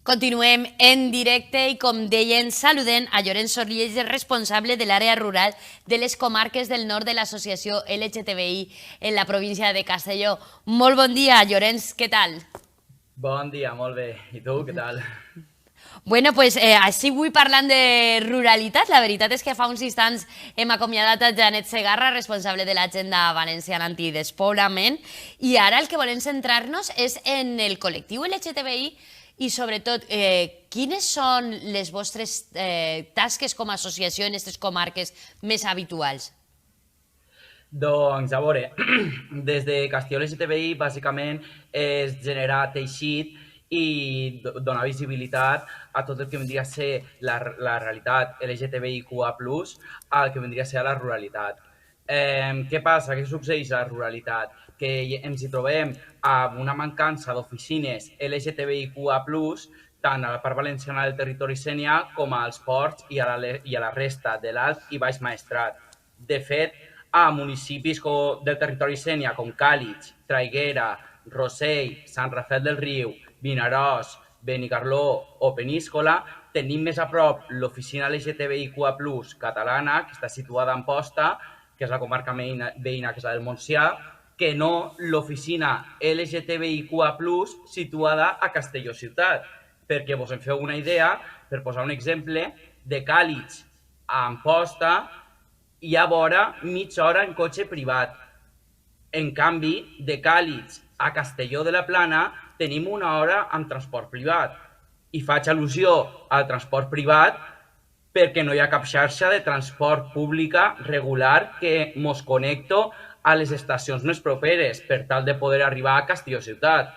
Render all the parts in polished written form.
Continuem en directe i, com deien, saludem a Llorenç Sorriells, el responsable de l'àrea rural de les comarques del nord de l'associació LGTBI en la província de Castelló. Molt bon dia, Llorenç, què tal? Bon dia, molt bé. I tu, què tal? Bueno, pues així avui parlant de ruralitat, la veritat és que fa uns instants hem acomiadat a Janet Segarra, responsable de l'agenda valenciana antidespoblament, i ara el que volem centrar-nos és en el col·lectiu LGTBI i sobretot quines són les vostres tasques com a associació en aquestes comarques més habituals? Doncs, a veure, des de Castelló LGTBI, bàsicament, és generar teixit i donar visibilitat a tot el que vindria a ser la realitat LGTBIQA+, al que vindria a ser la ruralitat. Què passa? Què succeeix a la ruralitat? Que ens hi trobem amb una mancança d'oficines LGTBIQA+, tant a la part valenciana del territori sénia com als ports i a la resta de l'Alt i Baix Maestrat. De fet, a municipis del territori sénia com Càlig, Traiguera, Rossell, Sant Rafel del Riu, Vinaròs, Benicarló o Peníscola, tenim més a prop l'oficina LGTBIQA+ catalana, que està situada a Amposta, que és la comarca veïna, que és la del Montsià, que no l'oficina LGTBIQA+ situada a Castelló ciutat. Perquè vos en feu una idea, per posar un exemple, de Càlig a Amposta hi ha vora mitja hora en cotxe privat. En canvi, de Càlig a Castelló de la Plana tenim una hora amb transport privat. I faig al·lusió al transport privat perquè no hi ha cap xarxa de transport pública regular que mos connecto a les estacions més properes per tal de poder arribar a Castelló ciutat.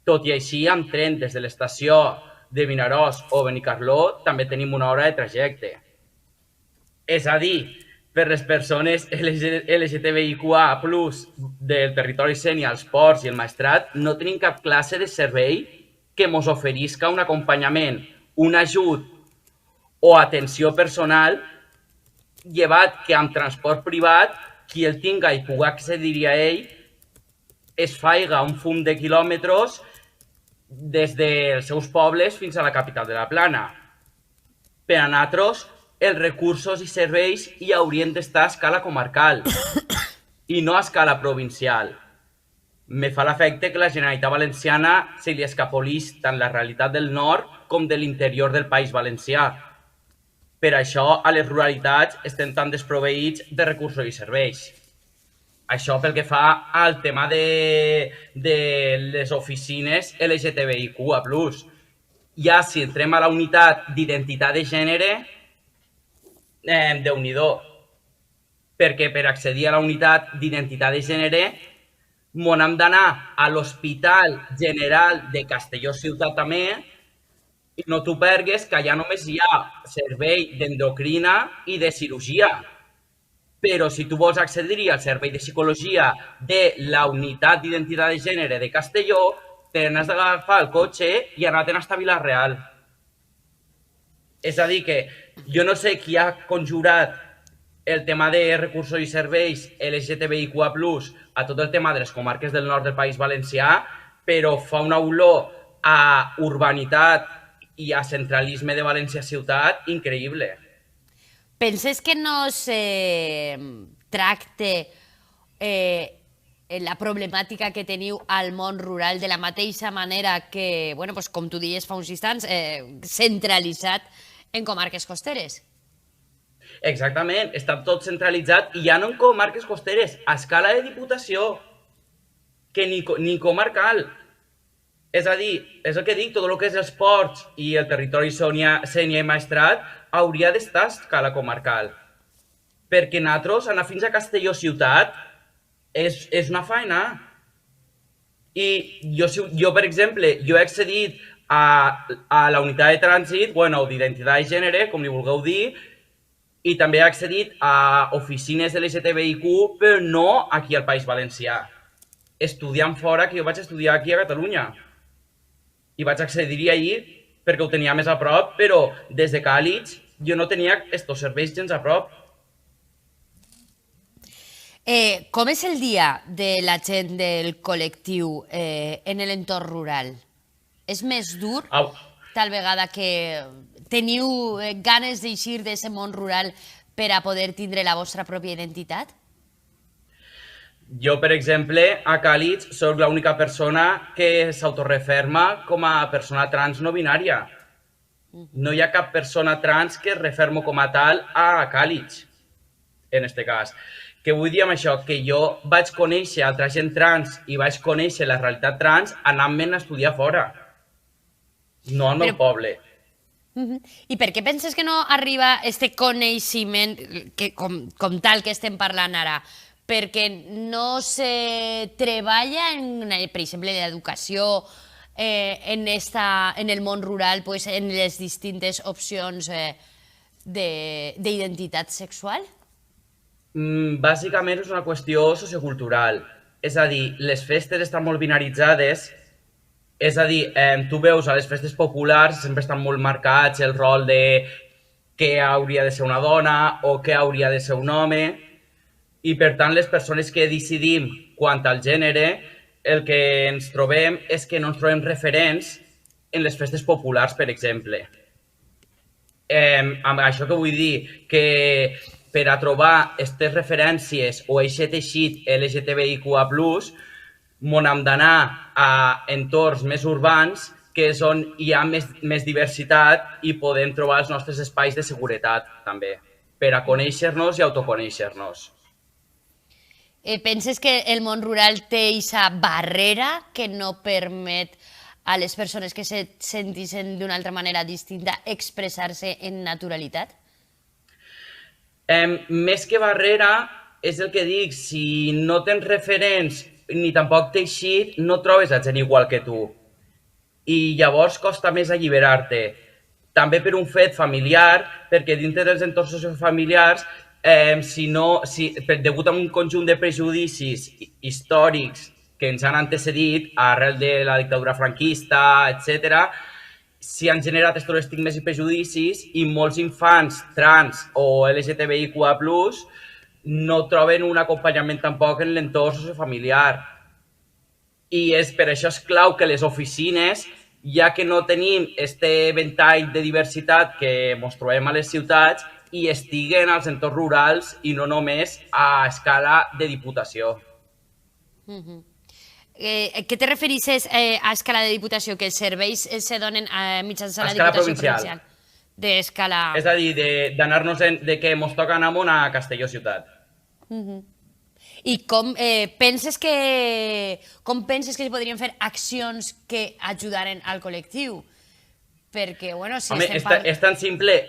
Tot i així, amb tren des de l'estació de Vinaròs o Benicarló també tenim una hora de trajecte. És a dir, per les persones LGTBIQA+ del territori sénia, els ports i el Maestrat, no tenim cap classe de servei que mos oferisca un acompanyament, un ajut o atenció personal, llevat que amb transport privat, qui el tinga i pugui accedir a ell, es faiga un fum de quilòmetres des dels seus pobles fins a la capital de la Plana. Per a nosaltres, els recursos i serveis hi haurien d'estar a escala comarcal i no a escala provincial. Me fa l'efecte que la Generalitat Valenciana se li escapolís tant la realitat del nord com de l'interior del País Valencià. Per això, a les ruralitats estem tan desproveïts de recursos i serveis. Això pel que fa al tema de les oficines LGTBIQA+. Ja si entrem a la unitat d'identitat de gènere, Déu-n'hi-do, perquè per accedir a la unitat d'identitat de gènere m'on hem d'anar a l'Hospital General de Castelló ciutat també, i no t'ho pergues que allà només hi ha servei d'endocrina i de cirurgia. Però si tu vols accedir al servei de psicologia de la unitat d'identitat de gènere de Castelló, te n'has d'agafar el cotxe i anar-te'n fins a Vila-real. És a dir que jo no sé qui ha conjurat el tema de recursos i serveis LGTBIQA+, a tot el tema de les comarques del nord del País Valencià, però fa una olor a urbanitat i a centralisme de València ciutat increïble. Penses que no se tracte la problemàtica que teniu al món rural de la mateixa manera que, bueno, pues, com tu dies fa uns instants, centralitzat en comarques costeres? Exactament, està tot centralitzat i ja no en comarques costeres, a escala de diputació, que ni comarcal. És a dir, és el que dic, tot el que és els ports i el territori sénia i Maestrat hauria d'estar a escala comarcal. Perquè nosaltres anar fins a Castelló ciutat és una feina. I jo, per exemple, jo he accedit a la unitat de trànsit, bueno, d'identitat de gènere, com li vulgueu dir, i també he accedit a oficines de l'LGTBIQ, però no aquí al País Valencià. Estudiant fora, que jo vaig estudiar aquí a Catalunya. I vaig accedir allí perquè ho tenia més a prop, però des de Càlig jo no tenia estos serveis gens a prop. Com és el dia de la gent del col·lectiu en l'entorn rural? És més dur? tal vegada que teniu ganes d'eixir d'aquest món rural per a poder tindre la vostra pròpia identitat? Jo, per exemple, a Càlig sóc l'única persona que s'autoreferma com a persona trans no binària. No hi ha cap persona trans que es refermo com a tal a Càlig, en este cas. Què vull dir amb això? Que jo vaig conèixer altra gent trans i vaig conèixer la realitat trans anant-me'n a estudiar fora, no al meu poble. I per què penses que no arriba este coneixement que, com tal que estem parlant ara? Perquè no se treballa, per exemple, l'educació, en el món rural, pues, en les distintes opcions d'identitat sexual? Bàsicament és una qüestió sociocultural. És a dir, les festes estan molt binaritzades. És a dir, tu veus a les festes populars sempre estan molt marcats el rol de què hauria de ser una dona o què hauria de ser un home. I per tant, les persones que decidim quant al gènere, el que ens trobem és que no ens trobem referents en les festes populars, per exemple. Amb això que vull dir? Que per a trobar aquestes referències o aquest teixit LGTBIQA+, m'on hem d'anar a entorns més urbans, que és on hi ha més diversitat i podem trobar els nostres espais de seguretat, també, per a conèixer-nos i autoconèixer-nos. Penses que el món rural té aquesta barrera que no permet a les persones que se sentissin d'una altra manera distinta expressar-se en naturalitat? Més que barrera, és el que dic, si no tens referents ni tampoc teixit, no trobes a gent igual que tu. I llavors costa més alliberar-te. També per un fet familiar, perquè dintre dels entorns sociofamiliars, degut a un conjunt de prejudicis històrics que ens han antecedit arrel de la dictadura franquista, etc., s'hi han generat aquests estigmes i prejudicis i molts infants trans o LGTBIQA+, no troben un acompanyament tampoc en l'entorn sociofamiliar. I per això és clau que les oficines, ja que no tenim aquest ventall de diversitat que ens trobem a les ciutats, i estiguen als entorns rurals i no només a escala de diputació. Què te refereixes a escala de diputació? Que els serveis se donen mitjançant la diputació provincial? D'escala... És a dir, d'anar-nos de que ens toca anar a Castelló ciutat. I com penses que es podrien fer accions que ajudaren al col·lectiu? Perquè, bueno, si estem parlant...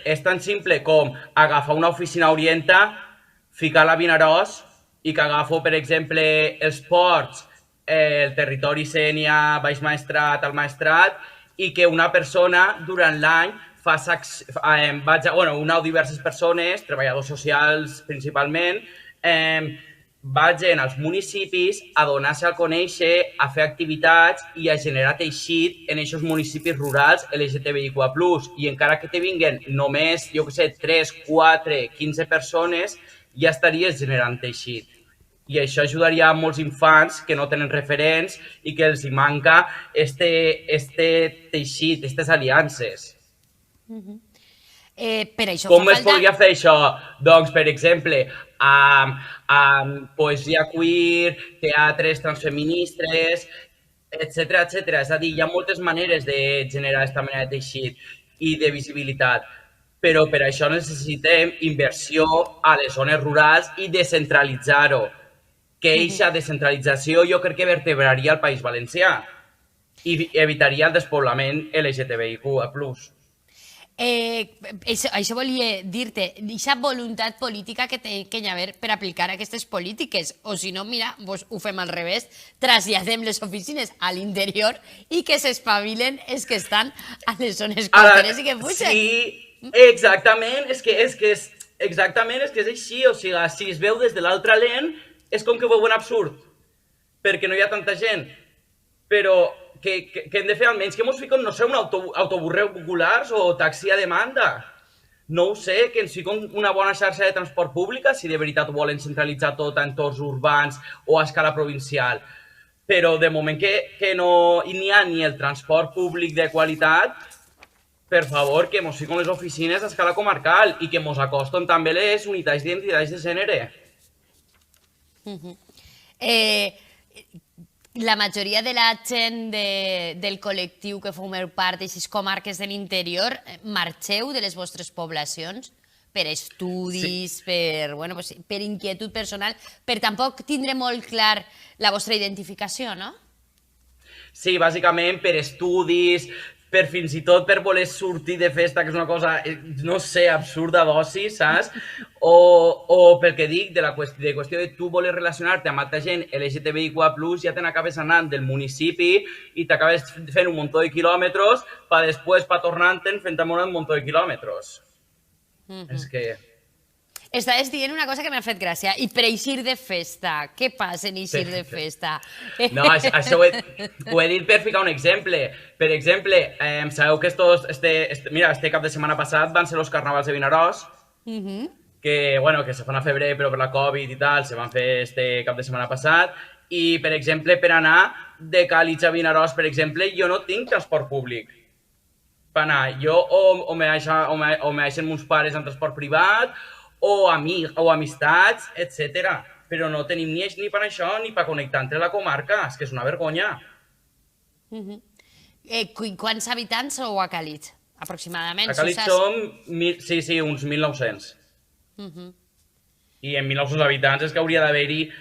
És tan simple com agafar una oficina orienta, ficar-la a Vinaròs i que agafo, per exemple, els ports, el territori Sénia, Baix Maestrat, el Maestrat, i que una persona durant l'any una o diverses persones, treballadors socials principalment, vagin als municipis a donar-se a conèixer, a fer activitats i a generar teixit en aquests municipis rurals LGTBIQA+. I encara que te vinguen només, jo què sé, 3, 4, 15 persones, ja estaries generant teixit. I això ajudaria a molts infants que no tenen referents i que els hi manca este teixit, aquestes aliances. Com es podria fer això? Doncs, per exemple, amb poesia queer, teatres transfeministes, etc. És a dir, hi ha moltes maneres de generar aquesta mena de teixit i de visibilitat, però per això necessitem inversió a les zones rurals i descentralitzar-ho. Que aquesta descentralització jo crec que vertebraria el País Valencià i evitaria el despoblament LGTBIQ+. Això volia dir-te, aquesta voluntat política que té que haver per aplicar aquestes polítiques, o si no, mira, ho fem al revés, traslladem les oficines a l'interior i que s'espavilen els que estan a les zones costaneres i que fugen. Sí, exactament, és que és així, o sigui, si es veu des de l'altra lent, és com que ho veuen absurd, perquè no hi ha tanta gent, però que hem de fer almenys que ens fiquem, no sé, un autobús regulars o taxi a demanda. No ho sé, que ens fiquem una bona xarxa de transport pública, si de veritat volen centralitzar tot a entorns urbans o a escala provincial. Però de moment que no n'hi ha ni el transport públic de qualitat, per favor, que mos fiquen les oficines a escala comarcal i que mos acosten també les unitats d'identitats de gènere. Eh, la majoria de la gent del col·lectiu que formeu part d'aquestes comarques de l'interior, marxeu de les vostres poblacions per estudis, per inquietud personal, per tampoc tindre molt clar la vostra identificació, no? Sí, bàsicament per estudis, per fins i tot per voler sortir de festa, que és una cosa, no sé, absurda d'oci, saps? O pel que dic, de qüestió de tu voler relacionar-te amb altra gent LGTBIQ+, ja te n'acabes anant del municipi i t'acabes fent un muntó de quilòmetres per després tornar-te'n fent un muntó de quilòmetres. És que... Estaves dient una cosa que m'ha fet gràcia. I per eixir de festa? Què passa en eixir de festa? No, això ho he dit per ficar un exemple. Per exemple, sabeu que este cap de setmana passat van ser els carnavals de Vinaròs, que se fan a febrer, però per la Covid i tal, se van fer este cap de setmana passat. I, per exemple, per anar de Càlig a Vinaròs, per exemple, jo no tinc transport públic. Per anar, jo o me deixen meus pares en transport privat, o amistats, etc. Però no tenim ni per això ni per connectar entre la comarca, és que és una vergonya. Quants habitants sou a Càlig, aproximadament? A Càlig som, uns 1.900. I en 1.900 habitants és que hauria d'haver-hi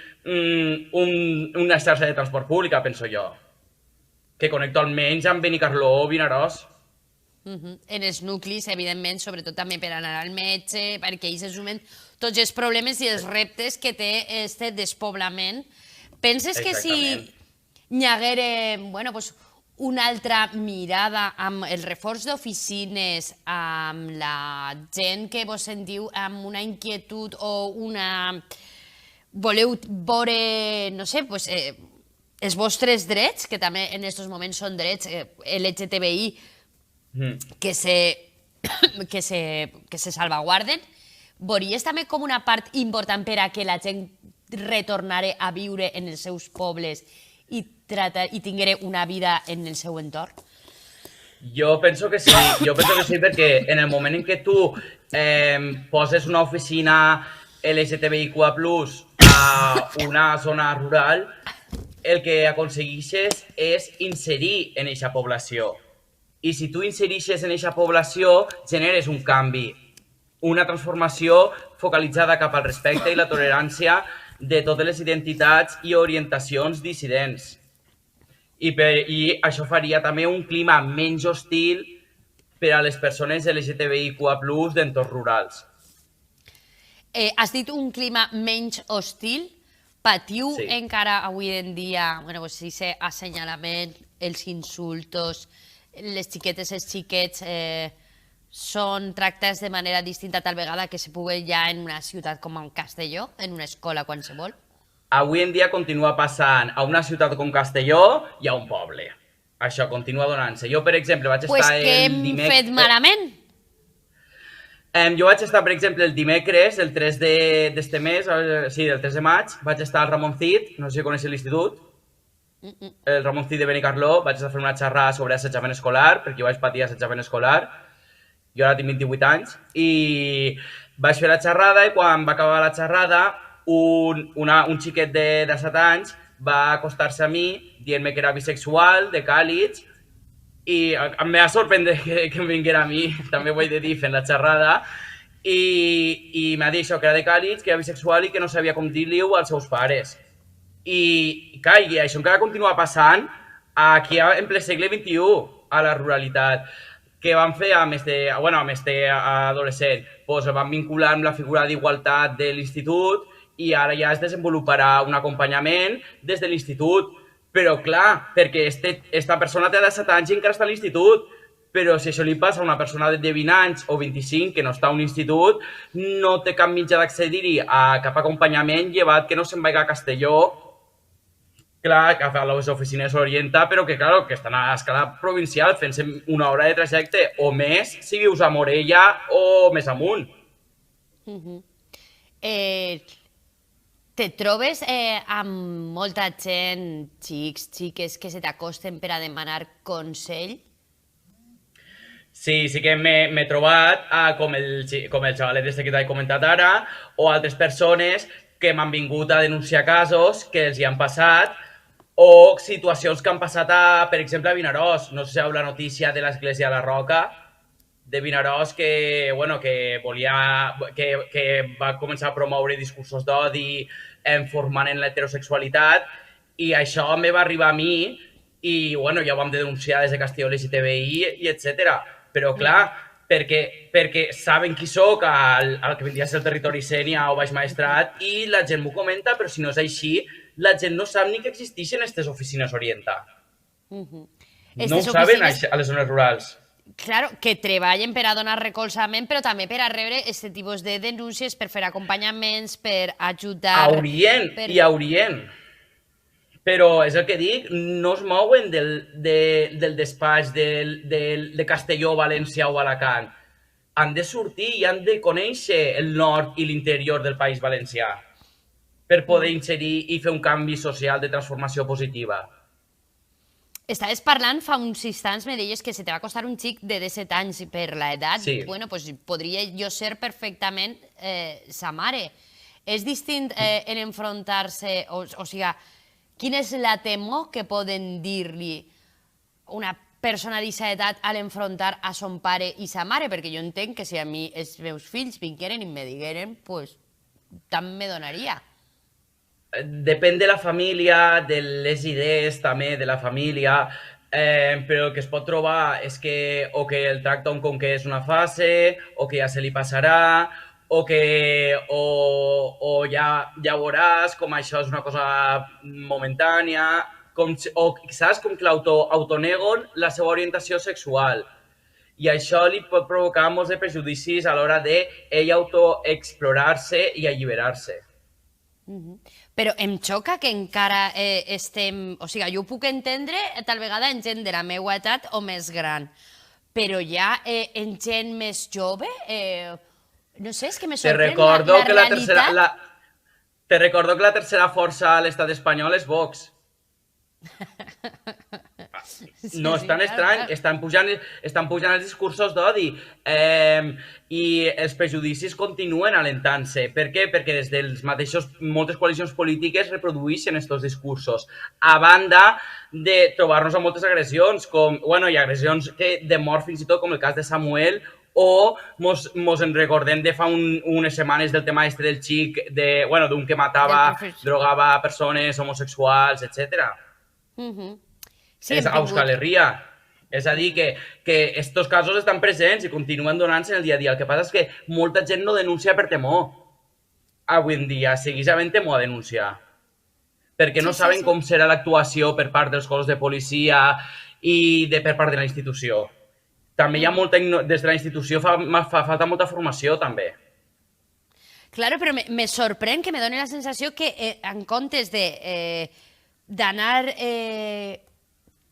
una xarxa de transport pública, penso jo, que connecto almenys amb Benicarló o Vinaròs. En els nuclis, evidentment, sobretot també per anar al metge, perquè ells assumen tots els problemes i els reptes que té este despoblament. Penses que si hi haguera una altra mirada amb el reforç d'oficines, amb la gent que vos sentiu amb una inquietud o una... voleu veure, no sé, els vostres drets, que també en aquests moments són drets LGTBI, que se salvaguarden, veuries també com una part important per a que la gent retornara a viure en els seus pobles i tinguera una vida en el seu entorn? Jo penso que sí, perquè en el moment en què tu poses una oficina LGTBIQ+ a una zona rural, el que aconsegueixes és inserir en aquesta població. I si tu insereixes en aquesta població, generes un canvi, una transformació focalitzada cap al respecte i la tolerància de totes les identitats i orientacions dissidents. I això faria també un clima menys hostil per a les persones LGTBIQ+ d'entorns rurals. Has dit un clima menys hostil? Patiu encara avui en dia, aquest assenyalament, els insultos, les xiquetes i els xiquets són tractats de manera distinta tal vegada que se pugui ja en una ciutat com Castelló, en una escola qualsevol? Avui en dia continua passant a una ciutat com Castelló i a un poble. Això continua donant-se. Jo, per exemple, vaig estar el dimecres... Què hem fet malament? Jo vaig estar, per exemple, el dimecres, el 3 d'este mes, sí, el 3 de maig, vaig estar al Ramon Cid, no sé si coneixes l'institut, el Ramon Cid de Benicarló, vaig estar fent una xerrada sobre assetjament escolar, perquè jo vaig patir assetjament escolar, jo ara tinc 28 anys, i vaig fer la xerrada i quan va acabar la xerrada, un xiquet de 7 anys va acostar-se a mi dient-me que era bisexual, de Càlig, i em va sorprendre que em vinguera a mi, també ho he de dir, fent la xerrada, i m'ha dit això, que era de Càlig, que era bisexual i que no sabia com dir-li-ho als seus pares. I això encara continua passant aquí en ple segle XXI, a la ruralitat. Què van fer amb este adolescent? Doncs el van vincular amb la figura d'igualtat de l'institut i ara ja es desenvoluparà un acompanyament des de l'institut. Però clar, perquè esta persona té 17 anys i encara està a l'institut, però si això li passa a una persona de 20 anys o 25 que no està a un institut, no té cap mitjà d'accedir-hi a cap acompanyament llevat que no se'n vagi a Castelló. Clar, que a les oficines s'orienta, però que, clar, que estan a escala provincial fent-se una hora de trajecte o més si vius a Morella o més amunt. Te trobes amb molta gent, xics, xiques, que se t'acosten per a demanar consell? Sí, sí que m'he trobat com el xavalet este que t'he comentat ara, o altres persones que m'han vingut a denunciar casos que els hi han passat, o situacions que han passat, per exemple, a Vinaròs. No sé si sabeu la notícia de l'església de la Roca, de Vinaròs, que, bueno, que va començar a promoure discursos d'odi formant en l'heterosexualitat, i això me va arribar a mi, i bueno, ja ho vam denunciar des de Castelló LGTBI, i etc. Però clar, perquè saben qui sóc al que vindria a ser el territori Sènia o Baix Maestrat, i la gent m'ho comenta, però si no és així, la gent no sap ni que existeixen aquestes oficines Orienta. No ho Estes saben oficines, a les zones rurals. claro, que treballen per a donar recolzament, però també per a rebre aquest tipus de denúncies, per fer acompanyaments, per ajudar... Haurien, Per... i haurien. Però és el que dic, no es mouen del despatx de Castelló, València o Alacant. Han de sortir i han de conèixer el nord i l'interior del País Valencià per poder inserir i fer un canvi social de transformació positiva. Estaves parlant fa uns instants, me deies que se te va costar un xic de 17 anys per l'edat. Sí. Bueno, pues podria jo ser perfectament sa mare. És distint en enfrontar-se, o sigui, quina és la temor que poden dir-li una persona d'aquesta edat a l'enfrontar a son pare i sa mare? Perquè jo entenc que si a mi els meus fills vingueren i me digueren, pues tant me donaria. Depèn de la família, de les idees també de la família, però el que es pot trobar és que o que el tracten com que és una fase, o que ja se li passarà, o ja veuràs com això és una cosa momentània, o saps com que autonego la seva orientació sexual. I això li pot provocar molts de prejudicis a l'hora d'ell autoexplorar-se i alliberar-se. Però em xoca que encara estem... O sigui, jo ho puc entendre tal vegada en gent de la meva edat o més gran, però ja en gent més jove, no sé, és que me sorprèn la realitat. Te recordo que la tercera força a l'estat espanyol és Vox. No és tan estrany, estan pujant els discursos d'odi, i els prejudicis continuen alentant-se. Per què? Perquè des dels mateixos moltes coalicions polítiques reprodueixen aquests discursos, a banda de trobar-nos amb moltes agressions, i agressions de mort fins i tot, com el cas de Samuel, o mos en recordem de fa unes setmanes del tema este del xic, d'un que matava, drogava persones homosexuals, etc. Sí, és a Euskal Herria. És a dir, que estos casos estan presents i continuen donant-se en el dia a dia. El que passa és que molta gent no denuncia per temor. Avui en dia segueix havent temor a denunciar. Perquè no saben com serà l'actuació per part dels cossos de policia i per part de la institució. També hi ha molta... Des de la institució fa falta molta formació, també. Claro, però me sorprèn que me doni la sensació que en comptes d'anar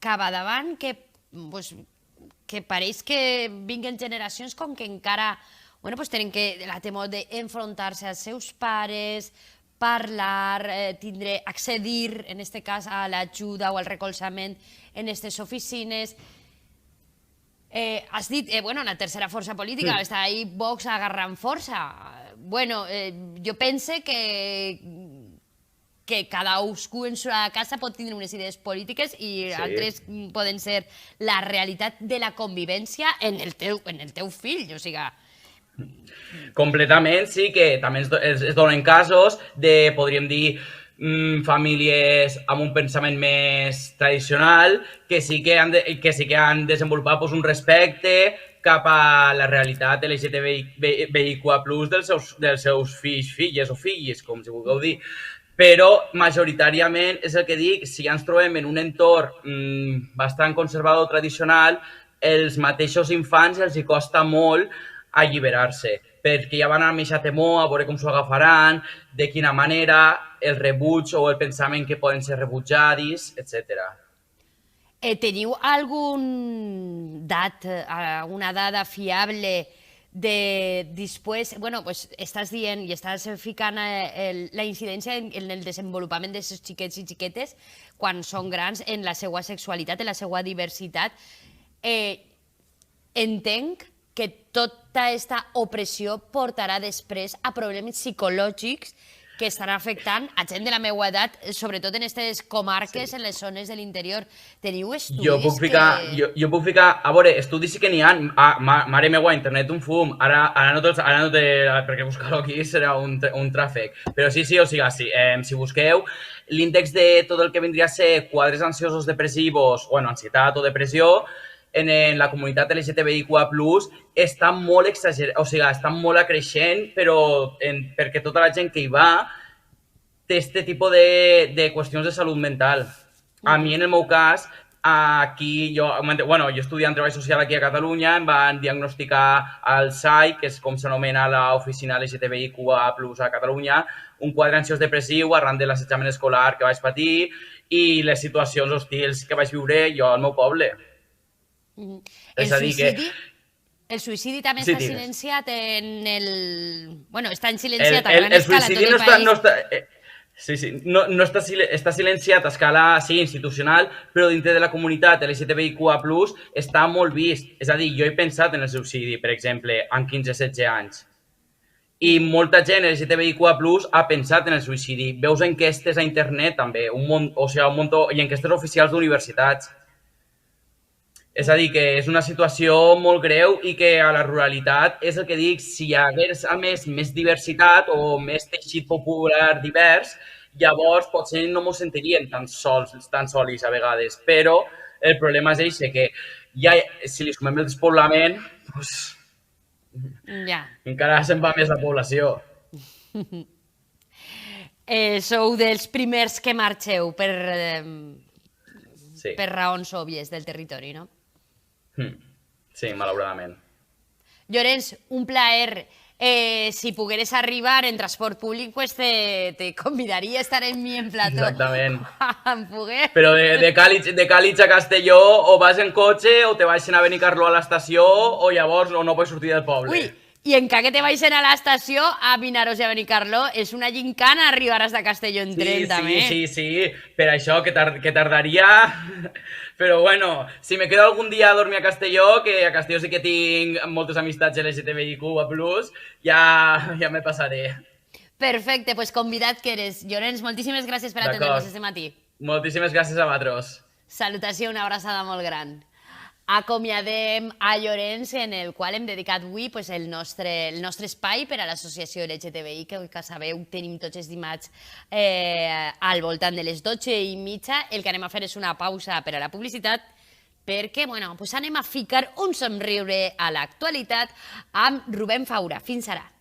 cap a davant, que pareix que vinguen generacions com que encara tenen la temor d'enfrontar-se als seus pares, parlar, accedir, en aquest cas, a l'ajuda o al recolzament en aquestes oficines. Has dit, una tercera força política, està ahí Vox agarrant força. Jo pense que cadascú en la casa pot tindre unes idees polítiques i altres poden ser la realitat de la convivència en el teu fill, o sigui... Completament, sí, que també es donen casos de, podríem dir, famílies amb un pensament més tradicional que sí que han desenvolupat un respecte cap a la realitat LGTBIQ+, dels seus fills, filles o filles, com si vulgueu dir. Però majoritàriament, és el que dic, si ja ens trobem en un entorn bastant conservador tradicional, els mateixos infants els hi costa molt alliberar-se, perquè ja van amb aquesta temor a veure com s'ho agafaran, de quina manera, el rebuig o el pensament que poden ser rebutjadis, etc. Teniu alguna dada fiable de després... estàs dient i estàs ficant la incidència en el desenvolupament d'aquests xiquets i xiquetes quan són grans en la seva sexualitat, en la seva diversitat. entenc que tota aquesta opressió portarà després a problemes psicològics que estan afectant a gent de la meva edat, sobretot en aquestes comarques, en les zones de l'interior. Teniu estudis Jo puc ficar, a veure, estudis sí que n'hi ha, mare meua, internet un fum, ara no té, perquè buscar-ho aquí serà un tràfic, però sí, o sigui, si busqueu l'índex de tot el que vindria a ser quadres ansiosos depressius, bueno, ansietat o depressió, en la comunitat LGTBIQA+, està molt exagerat, o sigui, està molt creixent, però perquè tota la gent que hi va té aquest tipus de qüestions de salut mental. A mi, en el meu cas, aquí, jo estudiant treball social aquí a Catalunya, em van diagnosticar el SAI, que és com s'anomena l'oficina LGTBIQA+ a Catalunya, un quadre ansiós depressiu arran de l'assetjament escolar que vaig patir i les situacions hostils que vaig viure jo al meu poble. El suïcidi també està silenciat en el... Bueno, està silenciat a gran escala tot el país. No està silenciat a escala institucional, però dintre de la comunitat LGTBIQA+, està molt vist. És a dir, jo he pensat en el suïcidi, per exemple, amb 15-16 anys. I molta gent LGTBIQA+, ha pensat en el suïcidi. Veus enquestes a internet també, i enquestes oficials d'universitats. És a dir, que és una situació molt greu i que a la ruralitat és el que dic, si hi hagués a més diversitat o més teixit popular divers, llavors potser no m'ho sentirien tan solis a vegades, però el problema és això, que ja, si li sumem el despoblament, doncs, encara se'n va més la població. Sou dels primers que marxeu per raons òbvies del territori, no? Sí, malauradament. Llorenç, un plaer. Si pogueres arribar en transport públic, pues te convidaria a estar en mi en plató. Exactament. Però de Càlig a Castelló o vas en cotxe o te baixen a Benicarló a l'estació o llavors no pots sortir del poble. Ui, i encara que te baixen a l'estació, a Vinaròs i a Benicarló, és una gincana arribaràs de Castelló en tren, també. Sí, per això que tardaria... Però bueno, si me quedo algun dia a dormir a Castelló, que a Castelló sí que tinc moltes amistats LGTBIQA+, ja me passaré. Perfecte, doncs convidat que eres. Llorenç, moltíssimes gràcies per atendre'ns aquest matí. Moltíssimes gràcies a vosaltres. Salutació, una abraçada molt gran. Acomiadem a Llorenç, en el qual hem dedicat avui el nostre espai per a l'associació LGTBI, que sabeu, tenim tots els dimarts al voltant de les 12:30. El que anem a fer és una pausa per a la publicitat, perquè anem a ficar un somriure a l'actualitat amb Rubén Faura. Fins ara.